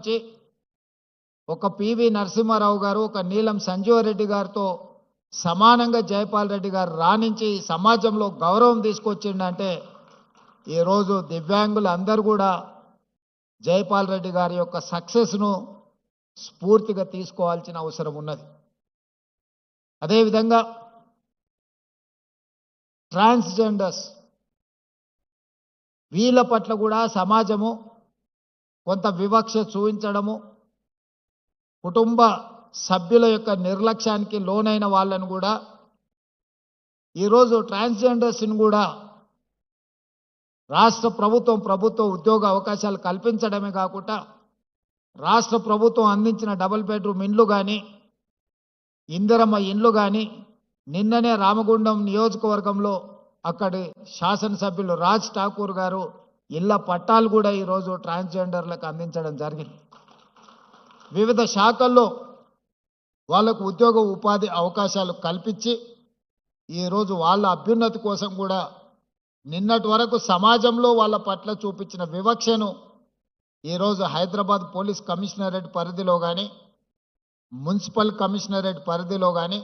నుంచి ఒక పివి నరసింహారావు గారు, ఒక నీలం సంజీవరెడ్డి గారితో సమానంగా జైపాల్ రెడ్డి గారు రాణించి సమాజంలో గౌరవం తీసుకొచ్చిండంటే ఈరోజు దివ్యాంగులు అందరూ కూడా జైపాల్ రెడ్డి గారి యొక్క సక్సెస్ను స్ఫూర్తిగా తీసుకోవాల్సిన అవసరం ఉన్నది. అదేవిధంగా ట్రాన్స్జెండర్స్ వీళ్ళ పట్ల కూడా సమాజము కొంత వివక్ష చూపించడము, కుటుంబ సభ్యుల యొక్క నిర్లక్ష్యానికి లోనైన వాళ్ళను కూడా ఈరోజు ట్రాన్స్జెండర్స్ని కూడా రాష్ట్ర ప్రభుత్వ ఉద్యోగ అవకాశాలు కల్పించడమే కాకుండా రాష్ట్ర ప్రభుత్వం అందించిన డబుల్ బెడ్రూమ్ ఇండ్లు కానీ ఇందిరమ్మ ఇండ్లు కానీ నిన్ననే రామగుండం నియోజకవర్గంలో అక్కడి శాసనసభ్యులు రాజ్ ఠాకూర్ గారు ఇళ్ల పట్టాలు కూడా ఈరోజు ట్రాన్స్జెండర్లకు అందించడం జరిగింది. వివిధ శాఖల్లో వాళ్లకు ఉద్యోగ ఉపాధి అవకాశాలు కల్పించి ఈరోజు వాళ్ళ అభ్యున్నతి కోసం కూడా నిన్నటి వరకు సమాజంలో వాళ్ళ పట్ల చూపించిన వివక్షను ఈరోజు హైదరాబాద్ పోలీస్ కమిషనరేట్ పరిధిలో కానీ మున్సిపల్ కమిషనరేట్ పరిధిలో కానీ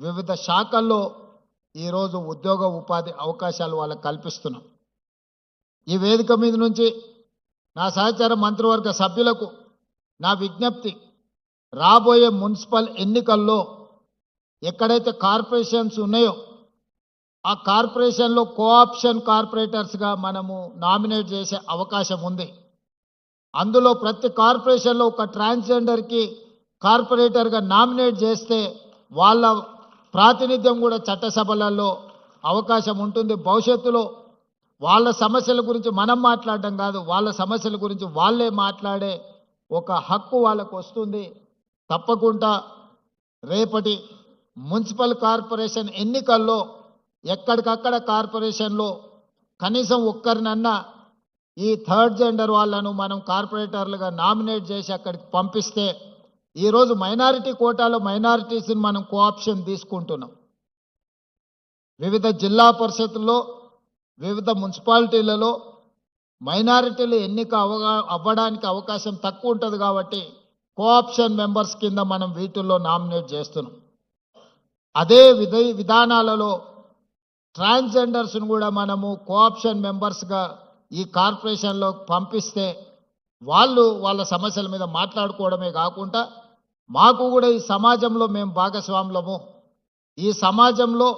వివిధ శాఖల్లో ఈరోజు ఉద్యోగ ఉపాధి అవకాశాలు వాళ్ళకు కల్పిస్తున్నాం. ఈ వేదిక మీద నుంచి నా సహచార మంత్రివర్గ సభ్యులకు నా విజ్ఞప్తి, రాబోయే మున్సిపల్ ఎన్నికల్లో ఎక్కడైతే కార్పొరేషన్స్ ఉన్నాయో ఆ కార్పొరేషన్లో కోఆప్షన్ కార్పొరేటర్స్గా మనము నామినేట్ చేసే అవకాశం ఉంది. అందులో ప్రతి కార్పొరేషన్లో ఒక ట్రాన్స్జెండర్కి కార్పొరేటర్గా నామినేట్ చేస్తే వాళ్ళ ప్రాతినిధ్యం కూడా చట్టసభలలో అవకాశం ఉంటుంది. భవిష్యత్తులో వాళ్ళ సమస్యల గురించి మనం మాట్లాడడం కాదు, వాళ్ళ సమస్యల గురించి వాళ్ళే మాట్లాడే ఒక హక్కు వాళ్ళకు వస్తుంది. తప్పకుండా రేపటి మున్సిపల్ కార్పొరేషన్ ఎన్నికల్లో ఎక్కడికక్కడ కార్పొరేషన్లో కనీసం ఒక్కరినన్నా ఈ థర్డ్ జెండర్ వాళ్ళను మనం కార్పొరేటర్లుగా నామినేట్ చేసి అక్కడికి పంపిస్తే ఈరోజు మైనారిటీ కోటాలో మైనారిటీస్ని మనం కోఆప్షన్ తీసుకుంటున్నాం. వివిధ జిల్లా పరిషత్తుల్లో వివిధ మున్సిపాలిటీలలో మైనారిటీలు ఎన్నిక అవ్వడానికి అవకాశం తక్కువ ఉంటుంది కాబట్టి కోఆప్షన్ మెంబర్స్ కింద మనం వీటిల్లో నామినేట్ చేస్తున్నాం. అదే విధానాలలో ట్రాన్స్జెండర్స్ను కూడా మనము కోఆప్షన్ మెంబర్స్గా ఈ కార్పొరేషన్లో పంపిస్తే వాళ్ళు వాళ్ళ సమస్యల మీద మాట్లాడుకోవడమే కాకుండా మాకు కూడా ఈ సమాజంలో మేము భాగస్వాములము, ఈ సమాజంలో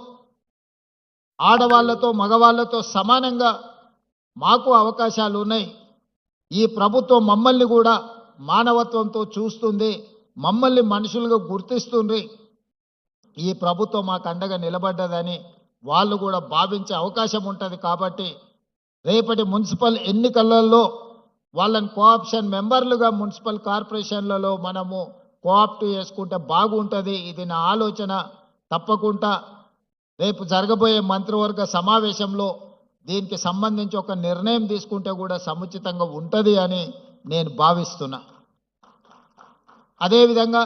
ఆడవాళ్లతో మగవాళ్లతో సమానంగా మాకు అవకాశాలు ఉన్నాయి. ఈ ప్రభుత్వం మమ్మల్ని కూడా మానవత్వంతో చూస్తుంది, మమ్మల్ని మనుషులుగా గుర్తిస్తుంది, ఈ ప్రభుత్వం మాకు అండగా నిలబడ్డదని వాళ్ళు కూడా భావించే అవకాశం ఉంటుంది. కాబట్టి రేపటి మున్సిపల్ ఎన్నికలలో వాళ్ళని కోఆప్షన్ మెంబర్లుగా మున్సిపల్ కార్పొరేషన్లలో మనము కోఆప్ట్ చేసుకుంటే బాగుంటుంది. ఇది నా ఆలోచన. తప్పకుండా రేపు జరగబోయే మంత్రివర్గ సమావేశంలో దీనికి సంబంధించి ఒక నిర్ణయం తీసుకుంటే కూడా సముచితంగా ఉంటుంది అని నేను భావిస్తున్నా. అదేవిధంగా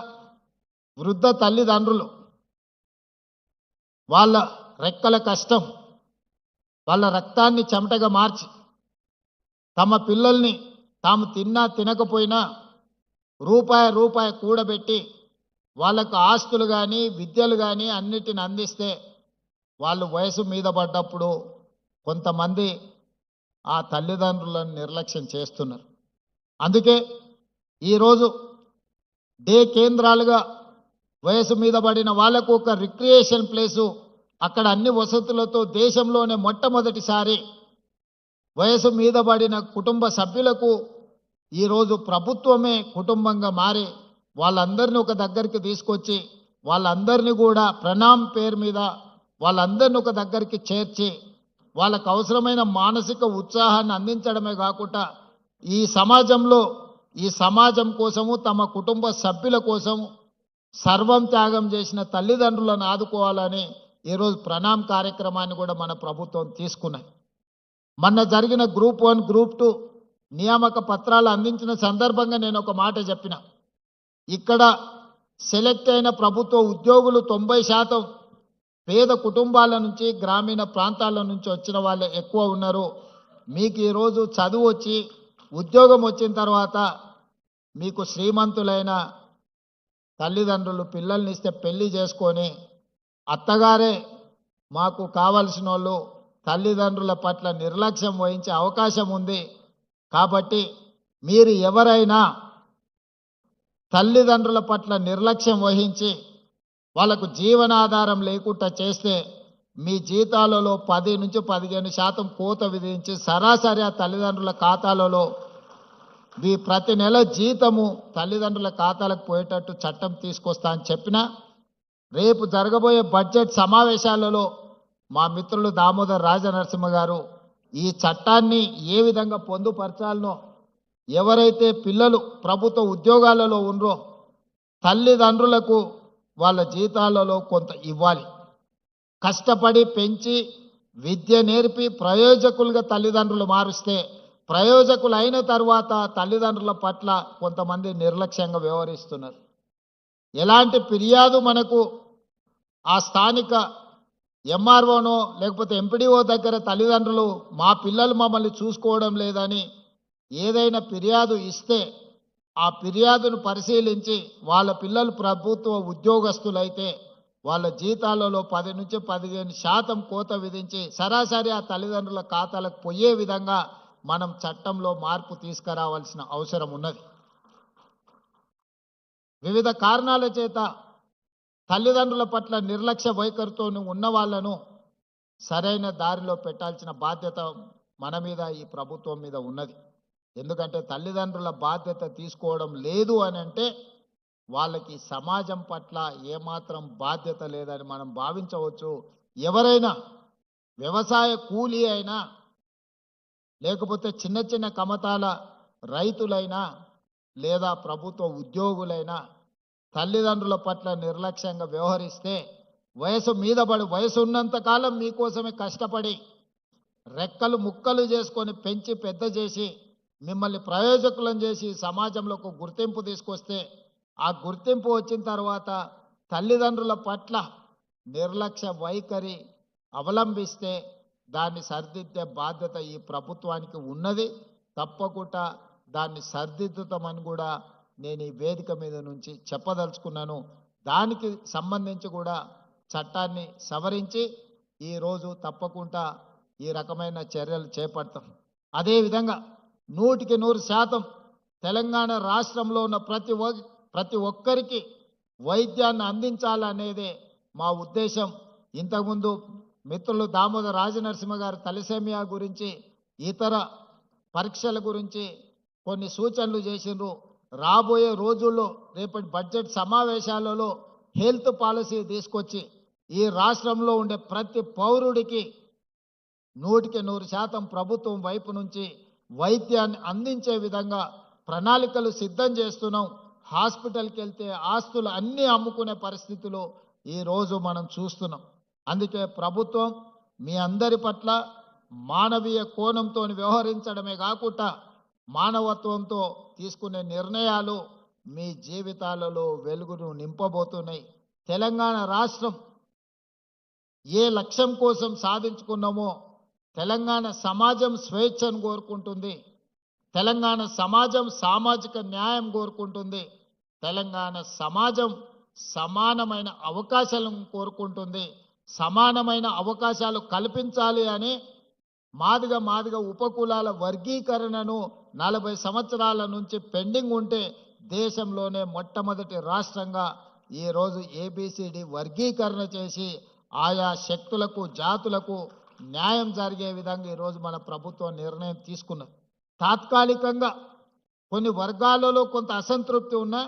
వృద్ధ తల్లిదండ్రులు వాళ్ళ రెక్కల కష్టం, వాళ్ళ రక్తాన్ని చెమటగా మార్చి తమ పిల్లల్ని తాము తిన్నా తినకపోయినా రూపాయి కూడబెట్టి వాళ్ళకు ఆస్తులు కానీ విద్యలు కానీ అన్నిటిని అందిస్తే వాళ్ళు వయసు మీద పడ్డప్పుడు కొంతమంది ఆ తల్లిదండ్రులను నిర్లక్ష్యం చేస్తున్నారు. అందుకే ఈరోజు డే కేంద్రాలుగా వయసు మీద పడిన వాళ్ళకు ఒక రిక్రియేషన్ ప్లేసు, అక్కడ అన్ని వసతులతో దేశంలోనే మొట్టమొదటిసారి వయసు మీద పడిన కుటుంబ సభ్యులకు ఈరోజు ప్రభుత్వమే కుటుంబంగా మారి వాళ్ళందరినీ ఒక దగ్గరికి తీసుకొచ్చి వాళ్ళందరినీ కూడా ప్రణామ్ పేరు మీద వాళ్ళందరినీ ఒక దగ్గరికి చేర్చి వాళ్ళకు అవసరమైన మానసిక ఉత్సాహాన్ని అందించడమే కాకుండా ఈ సమాజం కోసము తమ కుటుంబ సభ్యుల కోసము సర్వం త్యాగం చేసిన తల్లిదండ్రులను ఆదుకోవాలని ఈరోజు ప్రణామ్ కార్యక్రమాన్ని కూడా మన ప్రభుత్వం తీసుకున్నది. మొన్న జరిగిన గ్రూప్ 1 గ్రూప్ 2 నియామక పత్రాలు అందించిన సందర్భంగా నేను ఒక మాట చెప్పిన, ఇక్కడ సెలెక్ట్ అయిన ప్రభుత్వ ఉద్యోగులు 90% పేద కుటుంబాల నుంచి గ్రామీణ ప్రాంతాల నుంచి వచ్చిన వాళ్ళే ఎక్కువ ఉన్నారు. మీకు ఈరోజు చదువు వచ్చి ఉద్యోగం వచ్చిన తర్వాత మీకు శ్రీమంతులైన తల్లిదండ్రులు పిల్లల్ని ఇస్తే పెళ్లి చేసుకొని అత్తగారే మాకు కావలసిన వాళ్ళు తల్లిదండ్రుల పట్ల నిర్లక్ష్యం వహించే అవకాశం ఉంది. కాబట్టి మీరు ఎవరైనా తల్లిదండ్రుల పట్ల నిర్లక్ష్యం వహించి వాళ్ళకు జీవనాధారం లేకుండా చేస్తే మీ జీతాలలో 10 నుంచి 15% కోత విధించి సరాసరి ఆ తల్లిదండ్రుల ఖాతాలలో మీ ప్రతి నెల జీతము తల్లిదండ్రుల ఖాతాలకు పోయేటట్టు చట్టం తీసుకొస్తా అని చెప్పినా రేపు జరగబోయే బడ్జెట్ సమావేశాలలో మా మిత్రులు దామోదర్ రాజనరసింహ గారు ఈ చట్టాన్ని ఏ విధంగా పొందుపరచాలనో, ఎవరైతే పిల్లలు ప్రభుత్వ ఉద్యోగాలలో ఉన్నారో తల్లిదండ్రులకు వాళ్ళ జీతాలలో కొంత ఇవ్వాలి. కష్టపడి పెంచి విద్య నేర్పి ప్రయోజకులుగా తల్లిదండ్రులు మారుస్తే ప్రయోజకులు అయిన తర్వాత తల్లిదండ్రుల పట్ల కొంతమంది నిర్లక్ష్యంగా వ్యవహరిస్తున్నారు. ఎలాంటి ఫిర్యాదు మనకు ఆ స్థానిక ఎంఆర్ఓనో లేకపోతే ఎంపీడీఓ దగ్గర తల్లిదండ్రులు మా పిల్లలు మమ్మల్ని చూసుకోవడం లేదని ఏదైనా ఫిర్యాదు ఇస్తే ఆ ఫిర్యాదును పరిశీలించి వాళ్ళ పిల్లలు ప్రభుత్వ ఉద్యోగస్తులైతే వాళ్ళ జీతాలలో 10 నుంచి 15% కోత విధించి సరాసరి ఆ తల్లిదండ్రుల ఖాతాలకు పోయే విధంగా మనం చట్టంలో మార్పు తీసుకురావాల్సిన అవసరం ఉన్నది. వివిధ కారణాల చేత తల్లిదండ్రుల పట్ల నిర్లక్ష్య వైఖరితో ఉన్న వాళ్ళను సరైన దారిలో పెట్టాల్సిన బాధ్యత మన మీద, ఈ ప్రభుత్వం మీద ఉన్నది. ఎందుకంటే తల్లిదండ్రుల బాధ్యత తీసుకోవడం లేదు అని అంటే వాళ్ళకి సమాజం పట్ల ఏమాత్రం బాధ్యత లేదని మనం భావించవచ్చు. ఎవరైనా వ్యవసాయ కూలీ అయినా లేకపోతే చిన్న చిన్న కమతాల రైతులైనా లేదా ప్రభుత్వ ఉద్యోగులైనా తల్లిదండ్రుల పట్ల నిర్లక్ష్యంగా వ్యవహరిస్తే వయసు మీద పడి వయసు ఉన్నంత కాలం మీకోసమే కష్టపడి రెక్కలు ముక్కలు చేసుకొని పెంచి పెద్ద చేసి మిమ్మల్ని ప్రయోజకులను చేసి సమాజంలో ఒక గుర్తింపు తీసుకొస్తే ఆ గుర్తింపు వచ్చిన తర్వాత తల్లిదండ్రుల పట్ల నిర్లక్ష్య వైఖరి అవలంబిస్తే దాన్ని సరిదిద్దే బాధ్యత ఈ ప్రభుత్వానికి ఉన్నది. తప్పకుండా దాన్ని సరిదిద్దుతామని కూడా నేను ఈ వేదిక మీద నుంచి చెప్పదలుచుకున్నాను. దానికి సంబంధించి కూడా చట్టాన్ని సవరించి ఈరోజు తప్పకుండా ఈ రకమైన చర్యలు చేపడతాం. అదేవిధంగా 100% తెలంగాణ రాష్ట్రంలో ఉన్న ప్రతి ఒక్కరికి వైద్యాన్ని అందించాలనేదే మా ఉద్దేశం. ఇంతకుముందు మిత్రులు దామోదర్ రాజనరసింహ గారు తలసేమియా గురించి ఇతర పరీక్షల గురించి కొన్ని సూచనలు చేసిండ్రు. రాబోయే రోజుల్లో రేపటి బడ్జెట్ సమావేశాలలో హెల్త్ పాలసీ తీసుకొచ్చి ఈ రాష్ట్రంలో ఉండే ప్రతి పౌరుడికి 100% ప్రభుత్వం వైపు నుంచి వైద్యాన్ని అందించే విధంగా ప్రణాళికలు సిద్ధం చేస్తున్నాం. హాస్పిటల్కి వెళ్తే ఆస్తులు అన్నీ అమ్ముకునే పరిస్థితులు ఈరోజు మనం చూస్తున్నాం. అందుకే ప్రభుత్వం మీ అందరి పట్ల మానవీయ కోణంతో వ్యవహరించడమే కాకుండా మానవత్వంతో తీసుకునే నిర్ణయాలు మీ జీవితాలలో వెలుగును నింపబోతున్నాయి. తెలంగాణ రాష్ట్రం ఏ లక్ష్యం కోసం సాధించుకున్నామో తెలంగాణ సమాజం స్వేచ్ఛను కోరుకుంటుంది. తెలంగాణ సమాజం సామాజిక న్యాయం కోరుకుంటుంది. తెలంగాణ సమాజం సమానమైన అవకాశాలను కోరుకుంటుంది. సమానమైన అవకాశాలు కల్పించాలి అని మాదిగ ఉపకులాల వర్గీకరణను 40 సంవత్సరాల నుంచి పెండింగ్ ఉంటే దేశంలోనే మొట్టమొదటి రాష్ట్రంగా ఈరోజు ABCD వర్గీకరణ చేసి ఆయా శక్తులకు జాతులకు న్యాయం జరిగే విధంగా ఈరోజు మన ప్రభుత్వం నిర్ణయం తీసుకున్నది. తాత్కాలికంగా కొన్ని వర్గాలలో కొంత అసంతృప్తి ఉన్నా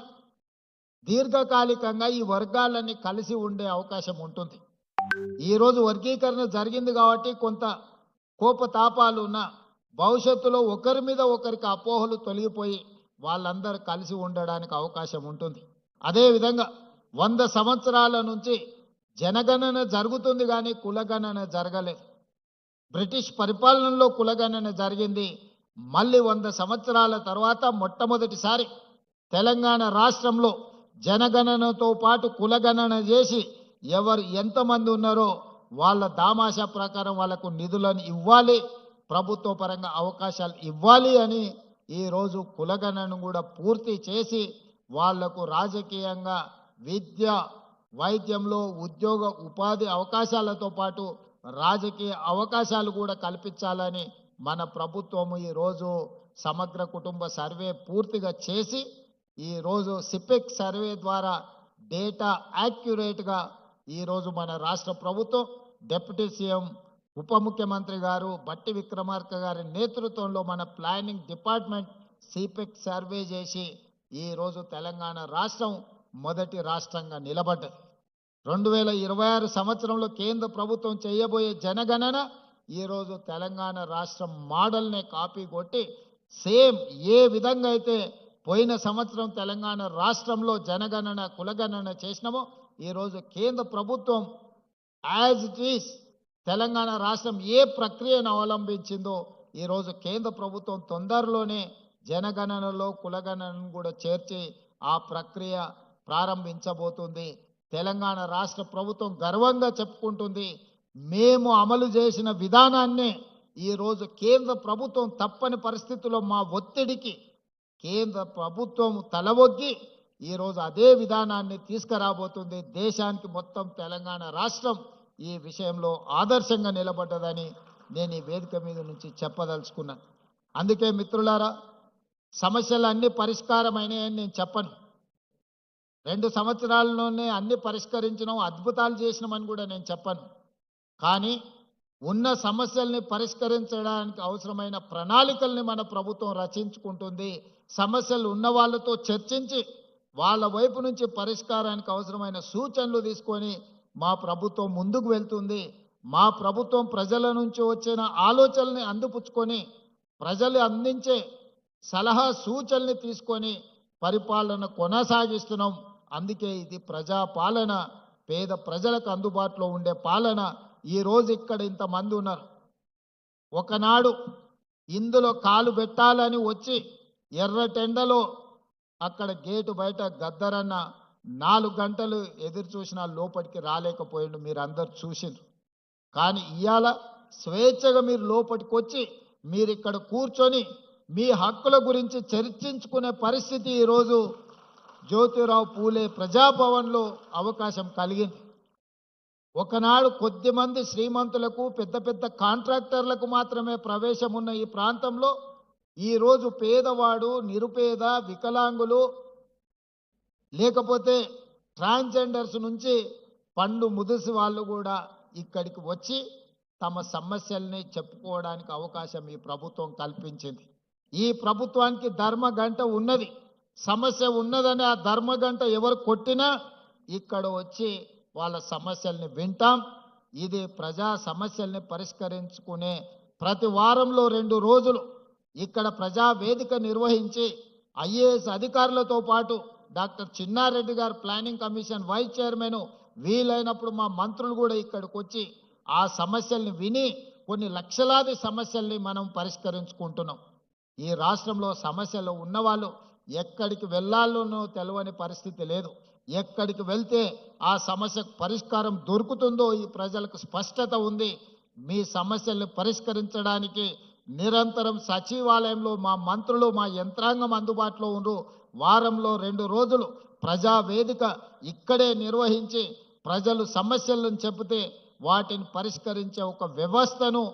దీర్ఘకాలికంగా ఈ వర్గాలన్నీ కలిసి ఉండే అవకాశం ఉంటుంది. ఈరోజు వర్గీకరణ జరిగింది కాబట్టి కొంత కోపతాపాలు ఉన్న భవిష్యత్తులో ఒకరి మీద ఒకరికి అపోహలు తొలగిపోయి వాళ్ళందరూ కలిసి ఉండడానికి అవకాశం ఉంటుంది. అదేవిధంగా 100 సంవత్సరాల నుంచి జనగణన జరుగుతుంది కానీ కులగణన జరగలేదు. బ్రిటిష్ పరిపాలనలో కులగణన జరిగింది. మళ్ళీ 100 సంవత్సరాల తర్వాత మొట్టమొదటిసారి తెలంగాణ రాష్ట్రంలో జనగణనతో పాటు కులగణన చేసి ఎవరు ఎంతమంది ఉన్నారో వాళ్ళ దామాషా ప్రకారం వాళ్ళకు నిధులను ఇవ్వాలి, ప్రభుత్వ పరంగా అవకాశాలు ఇవ్వాలి అని ఈరోజు కులగణను కూడా పూర్తి చేసి వాళ్లకు రాజకీయంగా విద్య వైద్యంలో ఉద్యోగ ఉపాధి అవకాశాలతో పాటు రాజకీయ అవకాశాలు కూడా కల్పించాలని మన ప్రభుత్వము ఈరోజు సమగ్ర కుటుంబ సర్వే పూర్తిగా చేసి ఈరోజు సిపెక్ సర్వే ద్వారా డేటా యాక్యురేట్గా ఈరోజు మన రాష్ట్ర ప్రభుత్వం డిప్యూటీ సీఎం ఉప ముఖ్యమంత్రి గారు బట్టి విక్రమార్క గారి నేతృత్వంలో మన ప్లానింగ్ డిపార్ట్మెంట్ సిపెక్ సర్వే చేసి ఈరోజు తెలంగాణ రాష్ట్రం మొదటి రాష్ట్రంగా నిలబడ్డది. 2026 సంవత్సరంలో కేంద్ర ప్రభుత్వం చేయబోయే జనగణన ఈరోజు తెలంగాణ రాష్ట్రం మోడల్నే కాపీ కొట్టి సేమ్ ఏ విధంగా అయితే పోయిన సంవత్సరం తెలంగాణ రాష్ట్రంలో జనగణన కులగణన చేసినామో ఈరోజు కేంద్ర ప్రభుత్వం యాజ్ ఇట్ ఈస్ తెలంగాణ రాష్ట్రం ఏ ప్రక్రియను అవలంబించిందో ఈరోజు కేంద్ర ప్రభుత్వం తొందరలోనే జనగణనలో కులగణనను కూడా చేర్చి ఆ ప్రక్రియ ప్రారంభించబోతుంది. తెలంగాణ రాష్ట్ర ప్రభుత్వం గర్వంగా చెప్పుకుంటుంది, మేము అమలు చేసిన విధానాన్నే ఈరోజు కేంద్ర ప్రభుత్వం తప్పని పరిస్థితుల్లో మా ఒత్తిడికి కేంద్ర ప్రభుత్వం తలవొగ్గి ఈరోజు అదే విధానాన్ని తీసుకురాబోతుంది. దేశానికి మొత్తం తెలంగాణ రాష్ట్రం ఈ విషయంలో ఆదర్శంగా నిలబడ్డదని నేను ఈ వేదిక మీద నుంచి చెప్పదలుచుకున్నాను. అందుకే మిత్రులారా, సమస్యలు అన్ని పరిష్కారమైనాయని నేను చెప్పను. 2 సంవత్సరాల్లోనే అన్ని పరిష్కరించడం అద్భుతాలు చేసినామని కూడా నేను చెప్పను. కానీ ఉన్న సమస్యల్ని పరిష్కరించడానికి అవసరమైన ప్రణాళికల్ని మన ప్రభుత్వం రచించుకుంటుంది. సమస్యలు ఉన్న వాళ్ళతో చర్చించి వాళ్ళ వైపు నుంచి పరిష్కారానికి అవసరమైన సూచనలు తీసుకొని మా ప్రభుత్వం ముందుకు వెళ్తుంది. మా ప్రభుత్వం ప్రజల నుంచి వచ్చిన ఆలోచనల్ని అందిపుచ్చుకొని ప్రజలు అందించే సలహా సూచనల్ని తీసుకొని పరిపాలన కొనసాగిస్తున్నాం. అందుకే ఇది ప్రజాపాలన, పేద ప్రజలకు అందుబాటులో ఉండే పాలన. ఈరోజు ఇక్కడ ఇంతమంది ఉన్నారు. ఒకనాడు ఇందులో కాలు పెట్టాలని వచ్చి ఎర్రటెండలో అక్కడ గేటు బయట గద్దరన్న 4 గంటలు ఎదురు చూసినా లోపలికి రాలేకపోయిండు. మీరు అందరు చూసిండ్రు. కానీ ఇవాళ స్వేచ్ఛగా మీరు లోపలికి వచ్చి మీరు ఇక్కడ కూర్చొని మీ హక్కుల గురించి చర్చించుకునే పరిస్థితి ఈరోజు జ్యోతిరావు పూలే ప్రజాభవన్లో అవకాశం కలిగింది. ఒకనాడు కొద్దిమంది శ్రీమంతులకు పెద్ద పెద్ద కాంట్రాక్టర్లకు మాత్రమే ప్రవేశం ఉన్న ఈ ప్రాంతంలో ఈరోజు పేదవాడు, నిరుపేద, వికలాంగులు, లేకపోతే ట్రాన్స్జెండర్స్ నుంచి పండు ముదిసి వాళ్ళు కూడా ఇక్కడికి వచ్చి తమ సమస్యల్ని చెప్పుకోవడానికి అవకాశం ఈ ప్రభుత్వం కల్పించింది. ఈ ప్రభుత్వానికి ధర్మగంట ఉన్నది. సమస్య ఉన్నదని ఆ ధర్మగంట ఎవరు కొట్టినా ఇక్కడ వచ్చి వాళ్ళ సమస్యల్ని వింటాం. ఇది ప్రజా సమస్యల్ని పరిష్కరించుకునే ప్రతి వారంలో 2 రోజులు ఇక్కడ ప్రజా వేదిక నిర్వహించి ఐఏఎస్ అధికారులతో పాటు డాక్టర్ చిన్నారెడ్డి గారు ప్లానింగ్ కమిషన్ వైస్ చైర్మన్, వీలైనప్పుడు మా మంత్రులు కూడా ఇక్కడికి వచ్చి ఆ సమస్యల్ని విని కొన్ని లక్షలాది సమస్యల్ని మనం పరిష్కరించుకుంటున్నాం. ఈ రాష్ట్రంలో సమస్యలు ఉన్నవాళ్ళు ఎక్కడికి వెళ్ళాలోనో తెలియని పరిస్థితి లేదు. ఎక్కడికి వెళ్తే ఆ సమస్యకు పరిష్కారం దొరుకుతుందో ఈ ప్రజలకు స్పష్టత ఉంది. మీ సమస్యల్ని పరిష్కరించడానికి నిరంతరం సచివాలయంలో మా మంత్రులు, మా యంత్రాంగం అందుబాటులో ఉండు. వారంలో 2 రోజులు ప్రజా వేదిక ఇక్కడే నిర్వహించి ప్రజలు సమస్యలను చెబితే వాటిని పరిష్కరించే ఒక వ్యవస్థను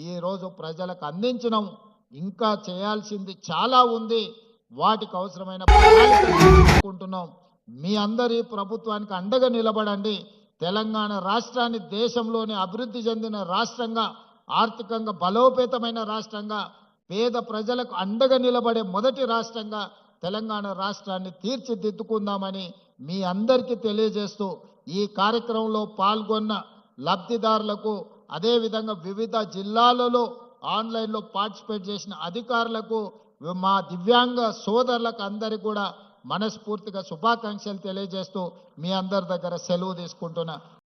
ఈరోజు ప్రజలకు అందించినాం. ఇంకా చేయాల్సింది చాలా ఉంది. వాటికి అవసరమైన ప్రణాళికలు మీ అందరి ప్రభుత్వానికి అండగా నిలబడండి. తెలంగాణ రాష్ట్రాన్ని దేశంలోని అభివృద్ధి చెందిన రాష్ట్రంగా, ఆర్థికంగా బలోపేతమైన రాష్ట్రంగా, పేద ప్రజలకు అండగా నిలబడే మొదటి రాష్ట్రంగా తెలంగాణ రాష్ట్రాన్ని తీర్చిదిద్దుకుందామని మీ అందరికీ తెలియజేస్తూ ఈ కార్యక్రమంలో పాల్గొన్న లబ్ధిదారులకు, అదేవిధంగా వివిధ జిల్లాలలో ఆన్లైన్లో పార్టిసిపేట్ చేసిన అధికారులకు, మా దివ్యాంగ సోదరులకు అందరికీ కూడా మనస్ఫూర్తిగా శుభాకాంక్షలు తెలియజేస్తూ మీ అందరి దగ్గర సెలవు తీసుకుంటున్నా.